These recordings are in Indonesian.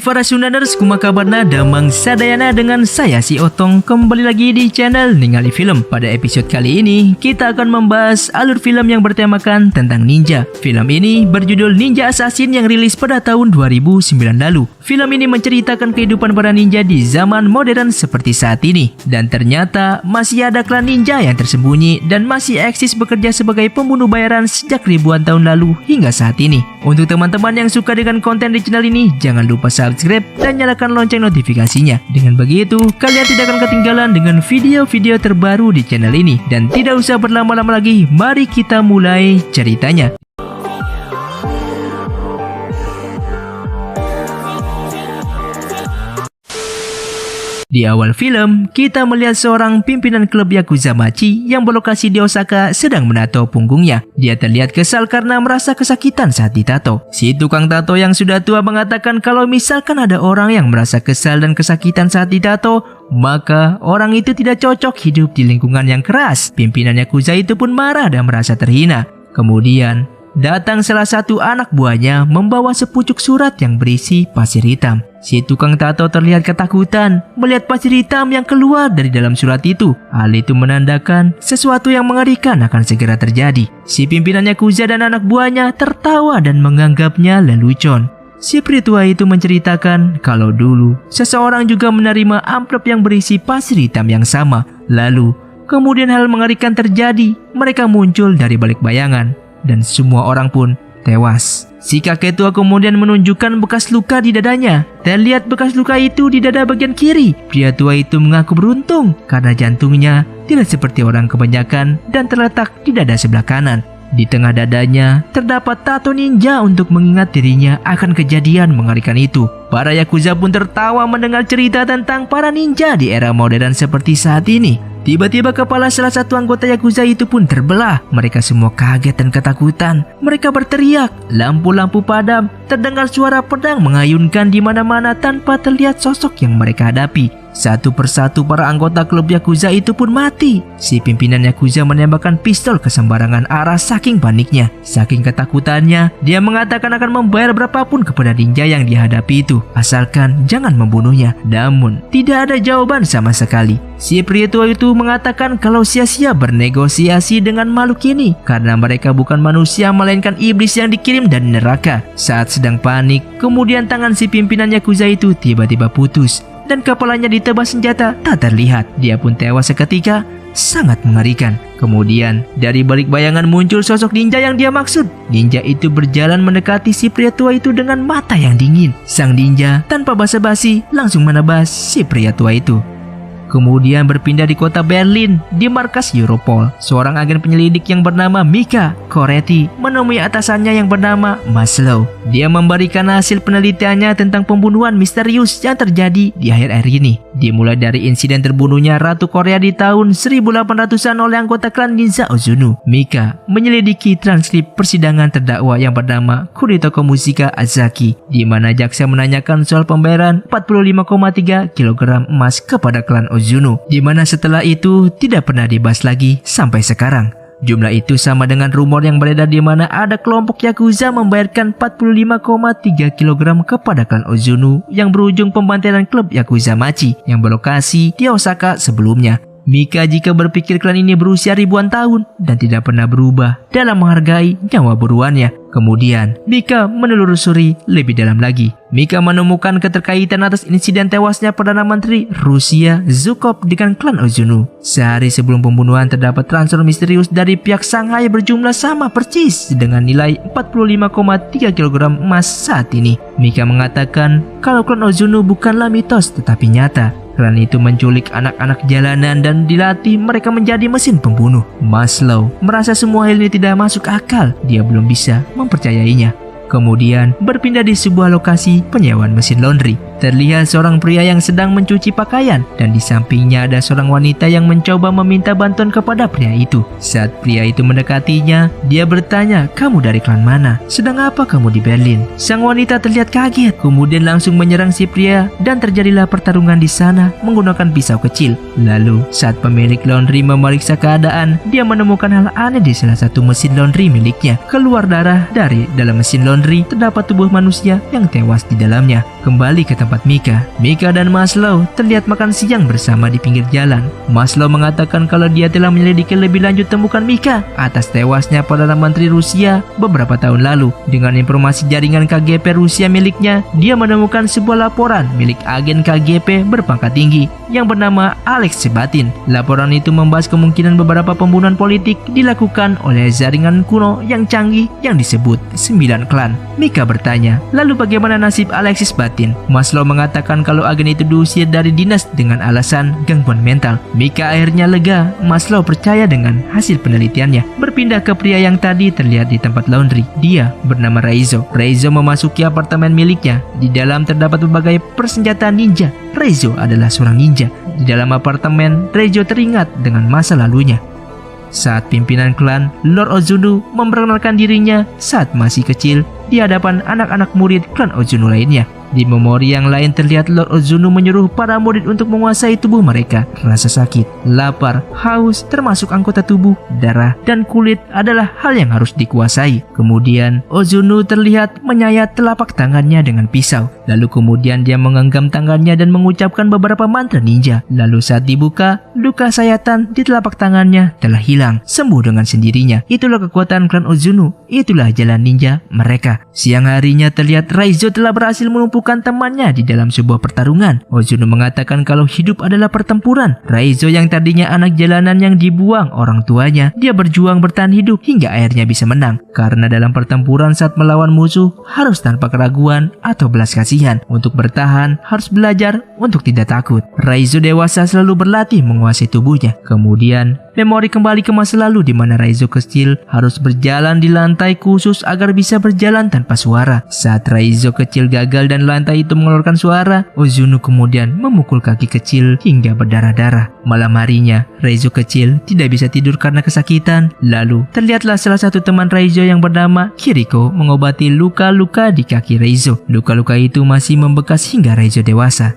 Hai para Sundaners, kumaha kabarna damang sadayana dengan saya si Otong kembali lagi di channel Ningali Film. Pada episode kali ini kita akan membahas alur film yang bertemakan tentang ninja. Film ini berjudul Ninja Assassin yang rilis pada tahun 2009 lalu. Film ini menceritakan kehidupan para ninja di zaman modern seperti saat ini. Dan ternyata masih ada klan ninja yang tersembunyi dan masih eksis bekerja sebagai pembunuh bayaran sejak ribuan tahun lalu hingga saat ini. Untuk teman-teman yang suka dengan konten di channel ini, jangan lupa subscribe dan nyalakan lonceng notifikasinya. Dengan begitu, kalian tidak akan ketinggalan dengan video-video terbaru di channel ini. Dan tidak usah berlama-lama lagi, mari kita mulai ceritanya. Di awal film, kita melihat seorang pimpinan klub Yakuza Machi yang berlokasi di Osaka sedang menato punggungnya. Dia terlihat kesal karena merasa kesakitan saat ditato. Si tukang tato yang sudah tua mengatakan kalau misalkan ada orang yang merasa kesal dan kesakitan saat ditato, maka orang itu tidak cocok hidup di lingkungan yang keras. Pimpinan Yakuza itu pun marah dan merasa terhina. Kemudian, datang salah satu anak buahnya membawa sepucuk surat yang berisi pasir hitam. Si tukang tato terlihat ketakutan melihat pasir hitam yang keluar dari dalam surat itu. Hal itu menandakan sesuatu yang mengerikan akan segera terjadi. Si pimpinan Yakuza dan anak buahnya tertawa dan menganggapnya lelucon. Si pria tua itu menceritakan kalau dulu seseorang juga menerima amplop yang berisi pasir hitam yang sama. Lalu, kemudian hal mengerikan terjadi. Mereka muncul dari balik bayangan dan semua orang pun tewas. Si kakek tua kemudian menunjukkan bekas luka di dadanya. Terlihat bekas luka itu di dada bagian kiri. Pria tua itu mengaku beruntung karena jantungnya tidak seperti orang kebanyakan dan terletak di dada sebelah kanan. Di tengah dadanya terdapat tato ninja untuk mengingat dirinya akan kejadian mengerikan itu. Para Yakuza pun tertawa mendengar cerita tentang para ninja di era modern seperti saat ini. Tiba-tiba kepala salah satu anggota Yakuza itu pun terbelah. Mereka semua kaget dan ketakutan. Mereka berteriak. Lampu-lampu padam. Terdengar suara pedang mengayunkan di mana-mana tanpa terlihat sosok yang mereka hadapi. Satu persatu para anggota klub Yakuza itu pun mati. Si pimpinan Yakuza menembakkan pistol ke sembarangan arah saking paniknya. Saking ketakutannya, dia mengatakan akan membayar berapapun kepada ninja yang dihadapi itu, asalkan jangan membunuhnya. Namun, tidak ada jawaban sama sekali. Si pria tua itu mengatakan kalau sia-sia bernegosiasi dengan makhluk ini karena mereka bukan manusia melainkan iblis yang dikirim dari neraka. Saat sedang panik, kemudian tangan si pimpinan Yakuza itu tiba-tiba putus dan kepalanya ditebas senjata tak terlihat. Dia pun tewas seketika. Sangat mengerikan. Kemudian dari balik bayangan muncul sosok ninja yang dia maksud. Ninja itu berjalan mendekati si pria tua itu dengan mata yang dingin. Sang ninja tanpa basa-basi langsung menebas si pria tua itu. Kemudian berpindah di kota Berlin di markas Europol. Seorang agen penyelidik yang bernama Mika Koretti menemui atasannya yang bernama Maslow. Dia memberikan hasil penelitiannya tentang pembunuhan misterius yang terjadi di akhir-akhir ini. Dimulai dari insiden terbunuhnya Ratu Korea di tahun 1800-an oleh anggota klan Ninja Ozunu. Mika menyelidiki transkrip persidangan terdakwa yang bernama Kunitoko Mushika Azaki, di mana jaksa menanyakan soal pembayaran 45,3 kg emas kepada klan Ozunu, di mana setelah itu tidak pernah dibahas lagi sampai sekarang. Jumlah itu sama dengan rumor yang beredar di mana ada kelompok Yakuza membayarkan 45,3 kg kepada klan Ozunu yang berujung pembantaian klub Yakuza Machi yang berlokasi di Osaka sebelumnya. Mika jika berpikir klan ini berusia ribuan tahun dan tidak pernah berubah dalam menghargai nyawa buruannya. Kemudian, Mika menelusuri lebih dalam lagi. Mika menemukan keterkaitan atas insiden tewasnya Perdana Menteri Rusia Zhukov dengan klan Ozunu. Sehari sebelum pembunuhan terdapat transfer misterius dari pihak Shanghai berjumlah sama persis dengan nilai 45,3 kg emas saat ini. Mika mengatakan kalau klan Ozunu bukanlah mitos tetapi nyata. Klan itu menculik anak-anak jalanan dan dilatih mereka menjadi mesin pembunuh. Maslow merasa semua hal ini tidak masuk akal. Dia belum bisa mempercayainya. Kemudian berpindah di sebuah lokasi penyewaan mesin laundry. Terlihat seorang pria yang sedang mencuci pakaian dan di sampingnya ada seorang wanita yang mencoba meminta bantuan kepada pria itu. Saat pria itu mendekatinya, dia bertanya, "Kamu dari klan mana? Sedang apa kamu di Berlin?" Sang wanita terlihat kaget, kemudian langsung menyerang si pria dan terjadilah pertarungan di sana menggunakan pisau kecil. Lalu saat pemilik laundry memeriksa keadaan, dia menemukan hal aneh di salah satu mesin laundry miliknya. Keluar darah dari dalam mesin laundry, terdapat tubuh manusia yang tewas di dalamnya. Kembali ke tempat Mika dan Maslow terlihat makan siang bersama di pinggir jalan. Maslow mengatakan kalau dia telah menyelidiki lebih lanjut temukan Mika atas tewasnya Perdana Menteri Rusia beberapa tahun lalu. Dengan informasi jaringan KGB Rusia miliknya, dia menemukan sebuah laporan milik agen KGB berpangkat tinggi yang bernama Alex Sebatin. Laporan itu membahas kemungkinan beberapa pembunuhan politik dilakukan oleh jaringan kuno yang canggih yang disebut 9 klan. Mika bertanya, lalu bagaimana nasib Alexis Batin? Maslow mengatakan kalau agen itu diusir dari dinas dengan alasan gangguan mental. Mika akhirnya lega. Maslow percaya dengan hasil penelitiannya. Berpindah ke pria yang tadi terlihat di tempat laundry. Dia bernama Reizo. Reizo memasuki apartemen miliknya. Di dalam terdapat berbagai persenjataan ninja. Reizo adalah seorang ninja. Di dalam apartemen, Reizo teringat dengan masa lalunya saat pimpinan klan Lord Ozunu memperkenalkan dirinya saat masih kecil di hadapan anak-anak murid klan Ozunu lainnya. Di memori yang lain terlihat Lord Ozunu menyuruh para murid untuk menguasai tubuh mereka. Rasa sakit, lapar, haus, termasuk anggota tubuh, darah, dan kulit adalah hal yang harus dikuasai. Kemudian Ozunu terlihat menyayat telapak tangannya dengan pisau. Lalu kemudian dia menggenggam tangannya dan mengucapkan beberapa mantra ninja. Lalu saat dibuka, luka sayatan di telapak tangannya telah hilang, sembuh dengan sendirinya. Itulah kekuatan klan Ozunu. Itulah jalan ninja mereka. Siang harinya terlihat Reizo telah berhasil menumpukan temannya di dalam sebuah pertarungan. Ozunu mengatakan kalau hidup adalah pertempuran. Reizo yang tadinya anak jalanan yang dibuang orang tuanya, dia berjuang bertahan hidup hingga akhirnya bisa menang. Karena dalam pertempuran saat melawan musuh harus tanpa keraguan atau belas kasihan. Untuk bertahan harus belajar untuk tidak takut. Reizo dewasa selalu berlatih menguasai tubuhnya. Kemudian memori kembali ke masa lalu di mana Reizo kecil harus berjalan di lantai khusus agar bisa berjalan tanpa suara. Saat Reizo kecil gagal dan lantai itu mengeluarkan suara, Ozunu kemudian memukul kaki kecil hingga berdarah-darah. Malam harinya, Reizo kecil tidak bisa tidur karena kesakitan. Lalu, terlihatlah salah satu teman Reizo yang bernama Kiriko mengobati luka-luka di kaki Reizo. Luka-luka itu masih membekas hingga Reizo dewasa.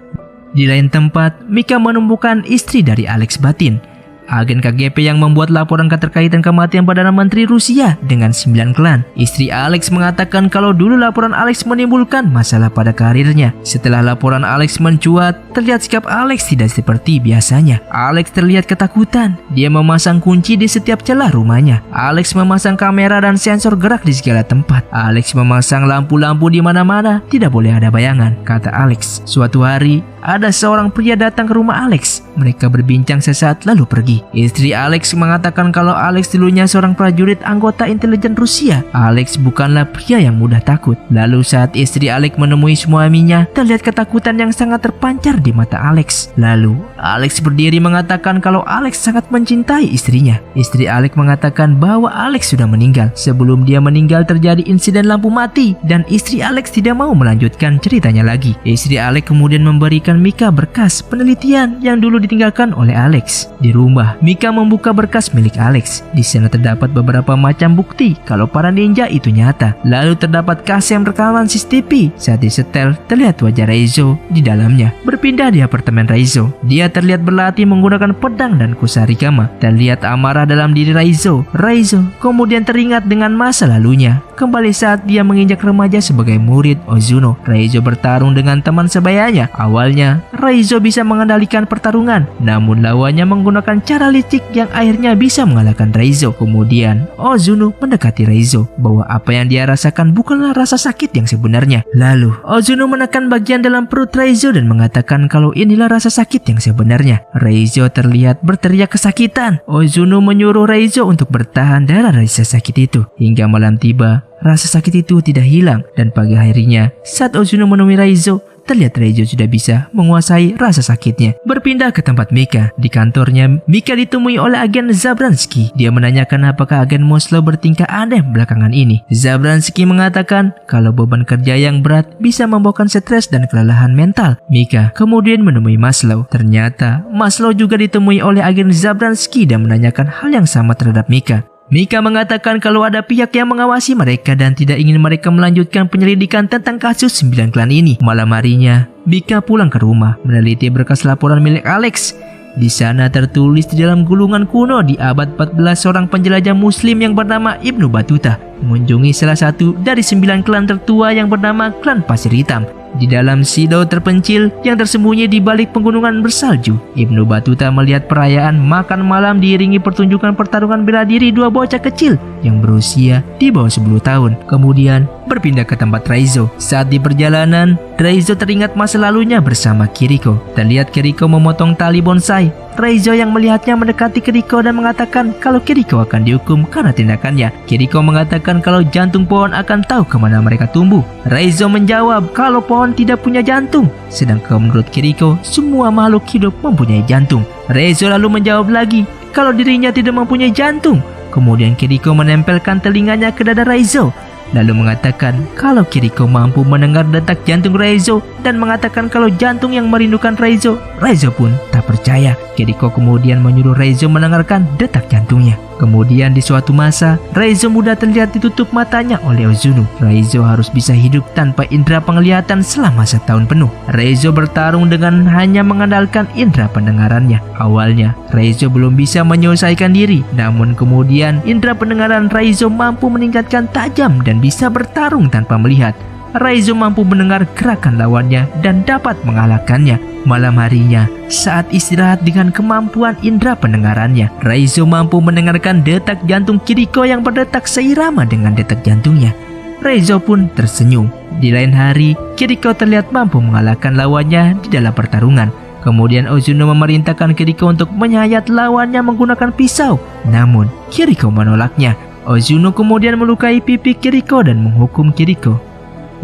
Di lain tempat, Mika menemukan istri dari Alex Batin, agen KGB yang membuat laporan keterkaitan kematian Perdana Menteri Rusia dengan 9 klan. Istri Alex mengatakan kalau dulu laporan Alex menimbulkan masalah pada karirnya. Setelah laporan Alex mencuat, terlihat sikap Alex tidak seperti biasanya. Alex terlihat ketakutan. Dia memasang kunci di setiap celah rumahnya. Alex memasang kamera dan sensor gerak di segala tempat. Alex memasang lampu-lampu di mana-mana. Tidak boleh ada bayangan, kata Alex. Suatu hari, ada seorang pria datang ke rumah Alex. Mereka berbincang sesaat lalu pergi. Istri Alex mengatakan kalau Alex dulunya seorang prajurit anggota intelijen Rusia. Alex bukanlah pria yang mudah takut. Lalu saat istri Alex menemui suaminya, terlihat ketakutan yang sangat terpancar di mata Alex. Lalu Alex berdiri mengatakan kalau Alex sangat mencintai istrinya. Istri Alex mengatakan bahwa Alex sudah meninggal. Sebelum dia meninggal terjadi insiden lampu mati dan istri Alex tidak mau melanjutkan ceritanya lagi. Istri Alex kemudian memberikan Mika berkas penelitian yang dulu ditinggalkan oleh Alex. Di rumah, Mika membuka berkas milik Alex. Di sana terdapat beberapa macam bukti kalau para ninja itu nyata. Lalu terdapat kaset rekaman CCTV. Saat disetel, terlihat wajah Reizo di dalamnya. Berpindah di apartemen Reizo, dia terlihat berlatih menggunakan pedang dan kusarigama. Terlihat amarah dalam diri Reizo. Reizo kemudian teringat dengan masa lalunya. Kembali saat dia menginjak remaja sebagai murid Ozunu. Reizo bertarung dengan teman sebayanya. Awalnya, Reizo bisa mengendalikan pertarungan, namun lawannya menggunakan cara licik yang akhirnya bisa mengalahkan Reizo. Kemudian, Ozunu mendekati Reizo bahwa apa yang dia rasakan bukanlah rasa sakit yang sebenarnya. Lalu, Ozunu menekan bagian dalam perut Reizo dan mengatakan kalau inilah rasa sakit yang sebenarnya. Reizo terlihat berteriak kesakitan. Ozunu menyuruh Reizo untuk bertahan dari rasa sakit itu. Hingga malam tiba, rasa sakit itu tidak hilang dan pagi harinya saat Ozunu menemui Reizo, terlihat Reizo sudah bisa menguasai rasa sakitnya. Berpindah ke tempat Mika. Di kantornya, Mika ditemui oleh agen Zabransky. Dia menanyakan apakah agen Maslow bertingkah aneh belakangan ini. Zabransky mengatakan kalau beban kerja yang berat bisa membawakan stres dan kelelahan mental. Mika kemudian menemui Maslow. Ternyata Maslow juga ditemui oleh agen Zabransky dan menanyakan hal yang sama terhadap Mika. Mika mengatakan kalau ada pihak yang mengawasi mereka dan tidak ingin mereka melanjutkan penyelidikan tentang kasus 9 klan ini. Malam harinya, Mika pulang ke rumah meneliti berkas laporan milik Alex. Di sana tertulis di dalam gulungan kuno di abad 14 seorang penjelajah muslim yang bernama Ibnu Battuta mengunjungi salah satu dari 9 klan tertua yang bernama klan Pasir Hitam. Di dalam sido terpencil yang tersembunyi di balik pegunungan bersalju, Ibnu Battuta melihat perayaan makan malam diiringi pertunjukan pertarungan bela diri dua bocah kecil yang berusia di bawah 10 tahun. Kemudian berpindah ke tempat Raizo. Saat di perjalanan, Raizo teringat masa lalunya bersama Kiriko. Terlihat Kiriko memotong tali bonsai. Raizo yang melihatnya mendekati Kiriko dan mengatakan kalau Kiriko akan dihukum karena tindakannya. Kiriko mengatakan kalau jantung pohon akan tahu kemana mereka tumbuh. Raizo menjawab kalau pohon tidak punya jantung, sedangkan menurut Kiriko semua makhluk hidup mempunyai jantung. Raizo lalu menjawab lagi kalau dirinya tidak mempunyai jantung. Kemudian Kiriko menempelkan telinganya ke dada Raizo, lalu mengatakan kalau Kiriko mampu mendengar detak jantung Raizo dan mengatakan kalau jantung yang merindukan Raizo. Raizo pun tak percaya. Kiriko kemudian menyuruh Raizo mendengarkan detak jantungnya. Kemudian di suatu masa, Raizo muda terlihat ditutup matanya oleh Ozuno. Raizo harus bisa hidup tanpa indera penglihatan selama setahun penuh. Raizo bertarung dengan hanya mengandalkan indera pendengarannya. Awalnya, Raizo belum bisa menyelesaikan diri, namun kemudian indera pendengaran Raizo mampu meningkatkan tajam dan bisa bertarung tanpa melihat. Raizo mampu mendengar gerakan lawannya dan dapat mengalahkannya. Malam harinya, saat istirahat dengan kemampuan indera pendengarannya, Raizo mampu mendengarkan detak jantung Kiriko yang berdetak seirama dengan detak jantungnya. Raizo pun tersenyum. Di lain hari, Kiriko terlihat mampu mengalahkan lawannya di dalam pertarungan. Kemudian Ozuno memerintahkan Kiriko untuk menyayat lawannya menggunakan pisau. Namun, Kiriko menolaknya. Ozuno kemudian melukai pipi Kiriko dan menghukum Kiriko.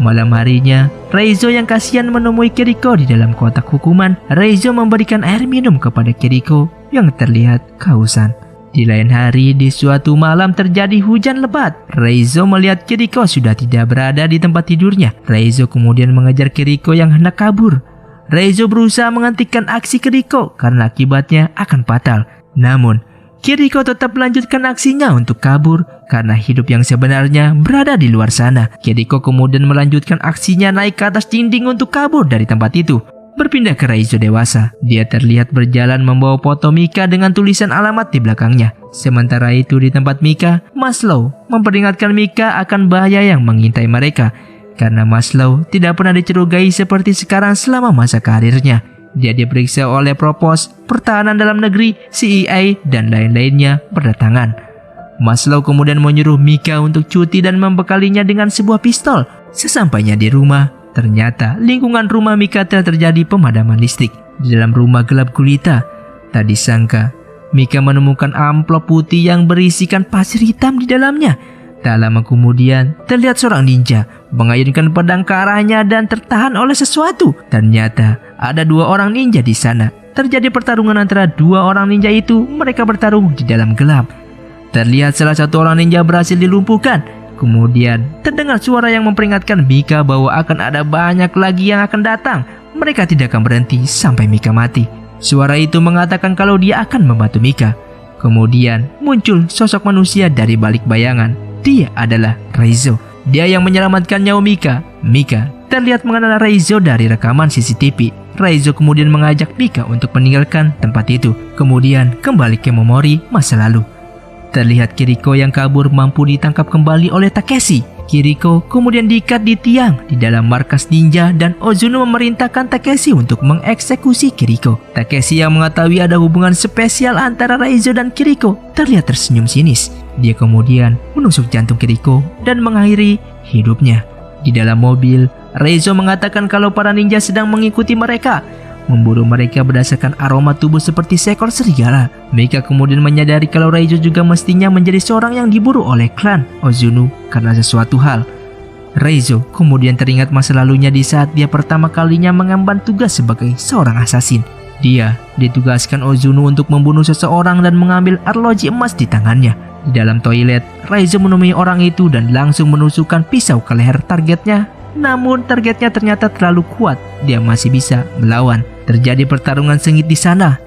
Malam harinya, Raizo yang kasihan menemui Kiriko di dalam kotak hukuman. Raizo memberikan air minum kepada Kiriko yang terlihat kehausan. Di lain hari, di suatu malam terjadi hujan lebat. Raizo melihat Kiriko sudah tidak berada di tempat tidurnya. Raizo kemudian mengejar Kiriko yang hendak kabur. Raizo berusaha menghentikan aksi Kiriko karena akibatnya akan fatal. Namun, Kiriko tetap melanjutkan aksinya untuk kabur karena hidup yang sebenarnya berada di luar sana. Kiriko kemudian melanjutkan aksinya naik ke atas dinding untuk kabur dari tempat itu. Berpindah ke Raizo dewasa, dia terlihat berjalan membawa foto Mika dengan tulisan alamat di belakangnya. Sementara itu di tempat Mika, Maslow memperingatkan Mika akan bahaya yang mengintai mereka karena Maslow tidak pernah dicurigai seperti sekarang selama masa karirnya. Dia diperiksa oleh Propos, Pertahanan Dalam Negeri, CIA, dan lain-lainnya berdatangan. Maslow kemudian menyuruh Mika untuk cuti dan membekalinya dengan sebuah pistol. Sesampainya di rumah, ternyata lingkungan rumah Mika telah terjadi pemadaman listrik. Di dalam rumah gelap gulita, tak disangka Mika menemukan amplop putih yang berisikan pasir hitam di dalamnya. Tak lama kemudian, terlihat seorang ninja mengayunkan pedang ke arahnya dan tertahan oleh sesuatu. Ternyata ada dua orang ninja di sana. Terjadi pertarungan antara dua orang ninja itu. Mereka bertarung di dalam gelap. Terlihat salah satu orang ninja berhasil dilumpuhkan. Kemudian terdengar suara yang memperingatkan Mika bahwa akan ada banyak lagi yang akan datang. Mereka tidak akan berhenti sampai Mika mati. Suara itu mengatakan kalau dia akan membantu Mika. Kemudian muncul sosok manusia dari balik bayangan. Dia adalah Raizo. Dia yang menyelamatkan nyawa Mika. Mika terlihat mengenal Raizo dari rekaman CCTV. Raizo kemudian mengajak Mika untuk meninggalkan tempat itu. Kemudian kembali ke memori masa lalu. Terlihat Kiriko yang kabur mampu ditangkap kembali oleh Takeshi. Kiriko kemudian diikat di tiang di dalam markas ninja dan Ozuno memerintahkan Takeshi untuk mengeksekusi Kiriko. Takeshi yang mengetahui ada hubungan spesial antara Raizo dan Kiriko terlihat tersenyum sinis. Dia kemudian menusuk jantung Kiriko dan mengakhiri hidupnya. Di dalam mobil, Raizo mengatakan kalau para ninja sedang mengikuti mereka, memburu mereka berdasarkan aroma tubuh seperti seekor serigala. Mika kemudian menyadari kalau Raizo juga mestinya menjadi seorang yang diburu oleh klan Ozuno karena sesuatu hal. Raizo kemudian teringat masa lalunya di saat dia pertama kalinya mengemban tugas sebagai seorang assassin. Dia ditugaskan Ozuno untuk membunuh seseorang dan mengambil arloji emas di tangannya. Di dalam toilet, Raizo menemui orang itu dan langsung menusukkan pisau ke leher targetnya. Namun targetnya ternyata terlalu kuat, dia masih bisa melawan. Terjadi pertarungan sengit di sana.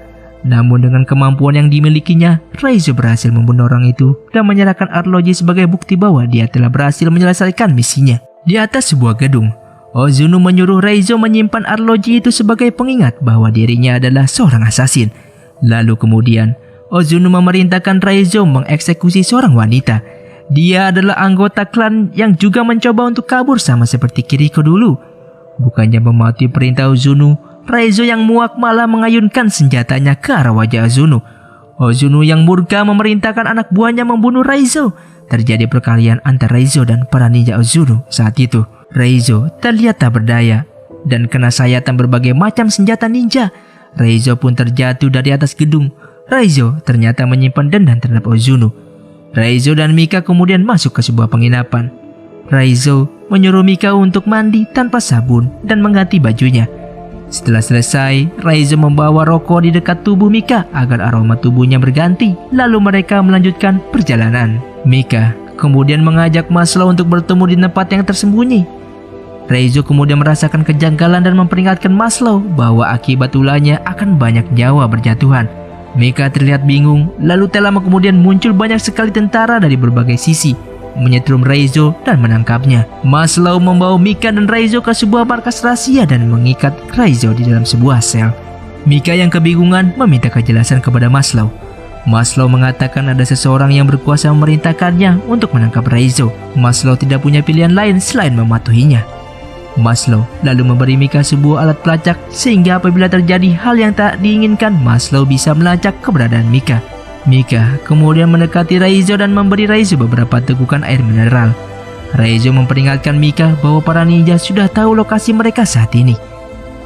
Namun dengan kemampuan yang dimilikinya, Raizo berhasil membunuh orang itu dan menyerahkan arloji sebagai bukti bahwa dia telah berhasil menyelesaikan misinya. Di atas sebuah gedung, Ozuno menyuruh Raizo menyimpan arloji itu sebagai pengingat bahwa dirinya adalah seorang assassin. Lalu kemudian, Ozuno memerintahkan Raizo mengeksekusi seorang wanita. Dia adalah anggota klan yang juga mencoba untuk kabur sama seperti Kiriko dulu. Bukannya mematuhi perintah Ozunu, Raizo yang muak malah mengayunkan senjatanya ke arah wajah Ozunu. Ozunu yang murka memerintahkan anak buahnya membunuh Raizo. Terjadi perkelahian antara Raizo dan para ninja Ozunu saat itu. Raizo terlihat tak berdaya dan kena sayatan berbagai macam senjata ninja. Raizo pun terjatuh dari atas gedung. Raizo ternyata menyimpan dendam terhadap Ozunu. Raizo dan Mika kemudian masuk ke sebuah penginapan. Raizo menyuruh Mika untuk mandi tanpa sabun dan mengganti bajunya. Setelah selesai, Raizo membawa rokok di dekat tubuh Mika agar aroma tubuhnya berganti. Lalu mereka melanjutkan perjalanan. Mika kemudian mengajak Maslow untuk bertemu di tempat yang tersembunyi. Raizo kemudian merasakan kejanggalan dan memperingatkan Maslow bahwa akibat ulahnya akan banyak nyawa berjatuhan. Mika terlihat bingung, lalu tak lama kemudian muncul banyak sekali tentara dari berbagai sisi, menyetrum Raizo dan menangkapnya. Maslow membawa Mika dan Raizo ke sebuah markas rahasia dan mengikat Raizo di dalam sebuah sel. Mika yang kebingungan meminta kejelasan kepada Maslow. Maslow mengatakan ada seseorang yang berkuasa memerintahkannya untuk menangkap Raizo. Maslow tidak punya pilihan lain selain mematuhinya. Maslow lalu memberi Mika sebuah alat pelacak sehingga apabila terjadi hal yang tak diinginkan, Maslow bisa melacak keberadaan Mika. Mika kemudian mendekati Raizo dan memberi Raizo beberapa tegukan air mineral. Raizo memperingatkan Mika bahwa para ninja sudah tahu lokasi mereka saat ini.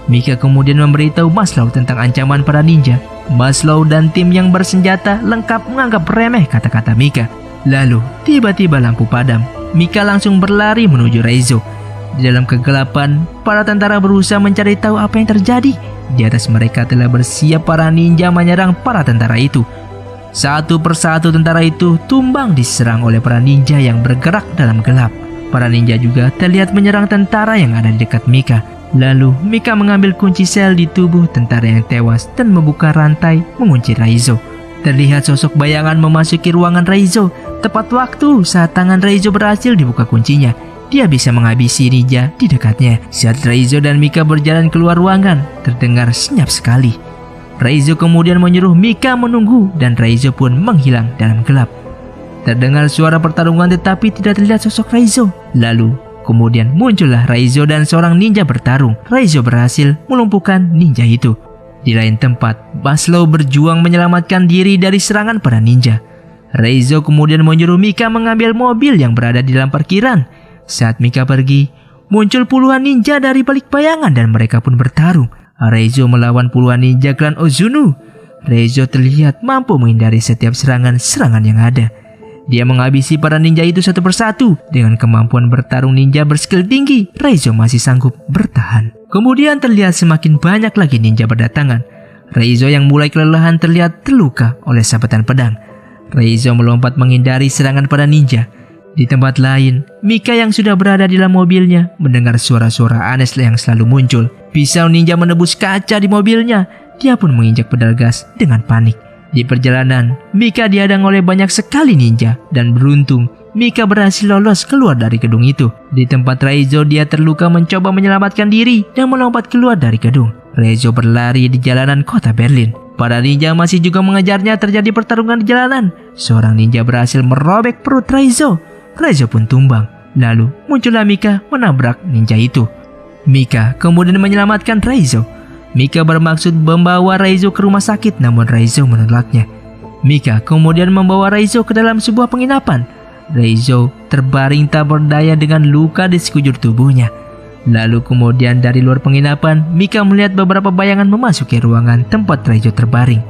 Mika kemudian memberitahu Maslow tentang ancaman para ninja. Maslow dan tim yang bersenjata lengkap menganggap remeh kata-kata Mika. Lalu tiba-tiba lampu padam. Mika langsung berlari menuju Raizo. Di dalam kegelapan, para tentara berusaha mencari tahu apa yang terjadi. Di atas mereka telah bersiap para ninja menyerang para tentara itu. Satu persatu tentara itu tumbang diserang oleh para ninja yang bergerak dalam gelap. Para ninja juga terlihat menyerang tentara yang ada di dekat Mika. Lalu Mika mengambil kunci sel di tubuh tentara yang tewas dan membuka rantai mengunci Raizo. Terlihat sosok bayangan memasuki ruangan Raizo. Tepat waktu saat tangan Raizo berhasil dibuka kuncinya. Dia bisa menghabisi ninja di dekatnya. Saat Raizo dan Mika berjalan keluar ruangan, terdengar senyap sekali. Raizo kemudian menyuruh Mika menunggu dan Raizo pun menghilang dalam gelap. Terdengar suara pertarungan tetapi tidak terlihat sosok Raizo. Lalu kemudian muncullah Raizo dan seorang ninja bertarung. Raizo berhasil melumpuhkan ninja itu. Di lain tempat, Maslow berjuang menyelamatkan diri dari serangan para ninja. Raizo kemudian menyuruh Mika mengambil mobil yang berada di dalam parkiran. Saat Mika pergi, muncul puluhan ninja dari balik bayangan dan mereka pun bertarung. Raizo melawan puluhan ninja klan Ozunu. Raizo terlihat mampu menghindari setiap serangan-serangan yang ada. Dia menghabisi para ninja itu satu persatu. Dengan kemampuan bertarung ninja berskill tinggi, Raizo masih sanggup bertahan. Kemudian terlihat semakin banyak lagi ninja berdatangan. Raizo yang mulai kelelahan terlihat terluka oleh sabetan pedang. Raizo melompat menghindari serangan para ninja. Di tempat lain, Mika yang sudah berada di dalam mobilnya mendengar suara-suara aneh yang selalu muncul. Pisau ninja menembus kaca di mobilnya. Dia pun menginjak pedal gas dengan panik. Di perjalanan, Mika dihadang oleh banyak sekali ninja dan beruntung Mika berhasil lolos keluar dari gedung itu. Di tempat Raizo, dia terluka mencoba menyelamatkan diri dan melompat keluar dari gedung. Raizo berlari di jalanan kota Berlin. Para ninja masih juga mengejarnya. Terjadi pertarungan di jalanan. Seorang ninja berhasil merobek perut Raizo. Raizo pun tumbang. Lalu muncullah Mika menabrak ninja itu. Mika kemudian menyelamatkan Raizo. Mika bermaksud membawa Raizo ke rumah sakit, namun Raizo menolaknya. Mika kemudian membawa Raizo ke dalam sebuah penginapan. Raizo terbaring tak berdaya dengan luka di sekujur tubuhnya. Lalu kemudian dari luar penginapan, Mika melihat beberapa bayangan memasuki ruangan tempat Raizo terbaring.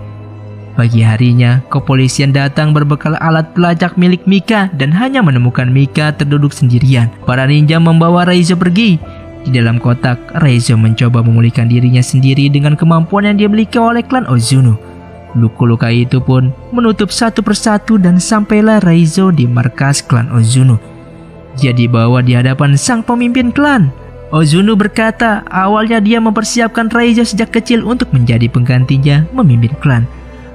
Pagi harinya, kepolisian datang berbekal alat pelacak milik Mika dan hanya menemukan Mika terduduk sendirian. Para ninja membawa Raizo pergi. Di dalam kotak, Raizo mencoba memulihkan dirinya sendiri dengan kemampuan yang dimiliki oleh klan Ozunu. Luka-luka itu pun menutup satu persatu dan sampailah Raizo di markas klan Ozunu. Dia dibawa di hadapan sang pemimpin klan. Ozunu berkata awalnya dia mempersiapkan Raizo sejak kecil untuk menjadi penggantinya memimpin klan.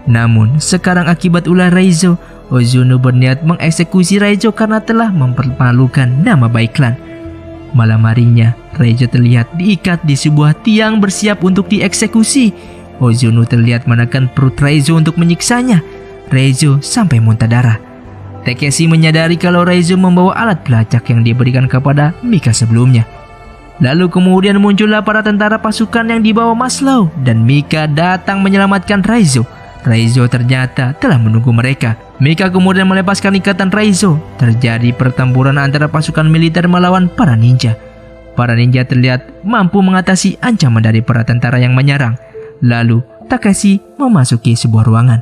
Namun sekarang akibat ulah Raizo, Ozunu berniat mengeksekusi Raizo karena telah mempermalukan nama baik klan. Malam harinya, Raizo terlihat diikat di sebuah tiang bersiap untuk dieksekusi. Ozunu terlihat menekan perut Raizo untuk menyiksanya. Raizo sampai muntah darah. Takeshi menyadari kalau Raizo membawa alat pelacak yang diberikan kepada Mika sebelumnya. Lalu kemudian muncullah para tentara pasukan yang dibawa Maslow dan Mika datang menyelamatkan Raizo. Raizo ternyata telah menunggu mereka. Mika kemudian melepaskan ikatan Raizo. Terjadi pertempuran antara pasukan militer melawan para ninja. Para ninja terlihat mampu mengatasi ancaman dari para tentara yang menyerang. Lalu Takeshi memasuki sebuah ruangan.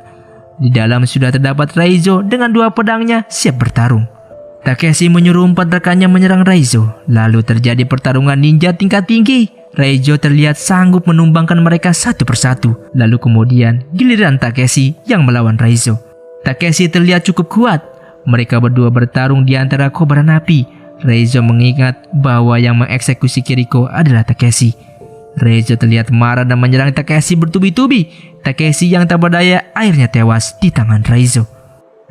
Di dalam sudah terdapat Raizo dengan 2 pedangnya siap bertarung. Takeshi menyuruh 4 rekannya menyerang Raizo. Lalu terjadi pertarungan ninja tingkat tinggi. Raizo terlihat sanggup menumbangkan mereka satu persatu. Lalu kemudian giliran Takeshi yang melawan Raizo. Takeshi terlihat cukup kuat. Mereka berdua bertarung di antara kobaran api. Raizo mengingat bahwa yang mengeksekusi Kiriko adalah Takeshi. Raizo terlihat marah dan menyerang Takeshi bertubi-tubi. Takeshi yang tak berdaya akhirnya tewas di tangan Raizo.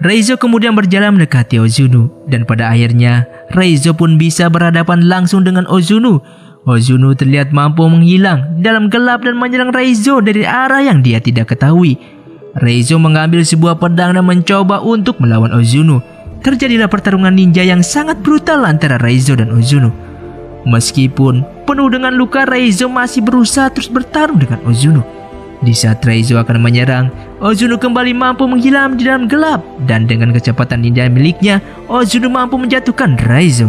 Raizo kemudian berjalan mendekati Ozunu, dan pada akhirnya Raizo pun bisa berhadapan langsung dengan Ozunu. Ozunu terlihat mampu menghilang dalam gelap dan menyerang Raizo dari arah yang dia tidak ketahui. Raizo mengambil sebuah pedang dan mencoba untuk melawan Ozunu. Terjadilah pertarungan ninja yang sangat brutal antara Raizo dan Ozunu. Meskipun penuh dengan luka, Raizo masih berusaha terus bertarung dengan Ozunu. Di saat Raizo akan menyerang, Ozunu kembali mampu menghilang di dalam gelap, dan dengan kecepatan ninja miliknya, Ozunu mampu menjatuhkan Raizo.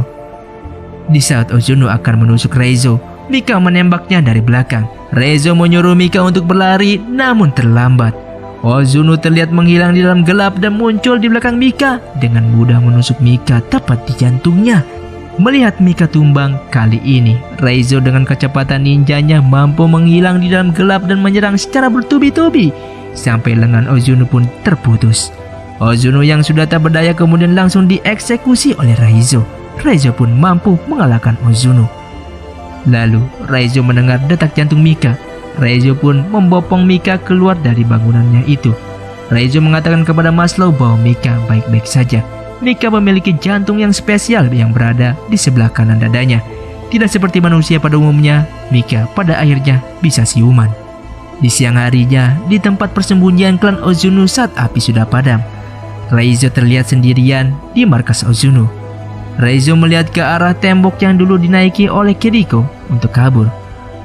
Di saat Ozunu akan menusuk Raizo, Mika menembaknya dari belakang. Raizo menyuruh Mika untuk berlari, namun terlambat. Ozunu terlihat menghilang di dalam gelap dan muncul di belakang Mika, dengan mudah menusuk Mika tepat di jantungnya. Melihat Mika tumbang, kali ini Raizo dengan kecepatan ninjanya mampu menghilang di dalam gelap dan menyerang secara bertubi-tubi sampai lengan Ozunu pun terputus. Ozunu yang sudah tak berdaya kemudian langsung dieksekusi oleh Raizo. Raizo pun mampu mengalahkan Ozunu. Lalu Raizo mendengar detak jantung Mika. Raizo pun membopong Mika keluar dari bangunannya itu. Raizo mengatakan kepada Maslow bahwa Mika baik-baik saja. Mika memiliki jantung yang spesial yang berada di sebelah kanan dadanya. Tidak seperti manusia pada umumnya, Mika pada akhirnya bisa siuman. Di siang harinya, di tempat persembunyian klan Ozunu saat api sudah padam, Raizo terlihat sendirian di markas Ozunu. Raizo melihat ke arah tembok yang dulu dinaiki oleh Kiriko untuk kabur.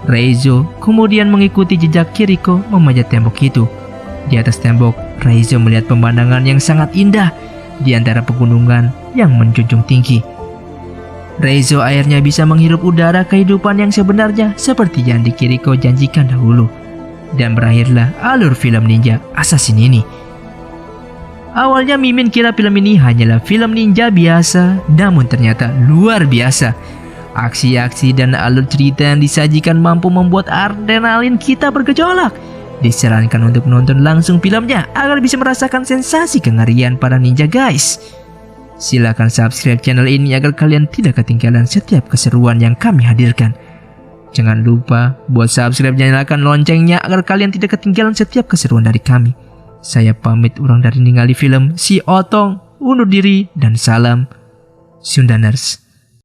Raizo kemudian mengikuti jejak Kiriko memanjat tembok itu. Di atas tembok, Raizo melihat pemandangan yang sangat indah di antara pegunungan yang menjunjung tinggi. Raizo akhirnya bisa menghirup udara kehidupan yang sebenarnya seperti yang Kiriko janjikan dahulu. Dan berakhirlah alur film ninja Assassin ini. Awalnya Mimin kira film ini hanyalah film ninja biasa, namun ternyata luar biasa. Aksi-aksi dan alur cerita yang disajikan mampu membuat adrenalin kita bergejolak. Disarankan untuk menonton langsung filmnya agar bisa merasakan sensasi kengerian para ninja guys. Silahkan subscribe channel ini agar kalian tidak ketinggalan setiap keseruan yang kami hadirkan. Jangan lupa buat subscribe dan nyalakan loncengnya agar kalian tidak ketinggalan setiap keseruan dari kami. Saya pamit urang dari ningali film Si Otong, undur diri dan salam Sundaners.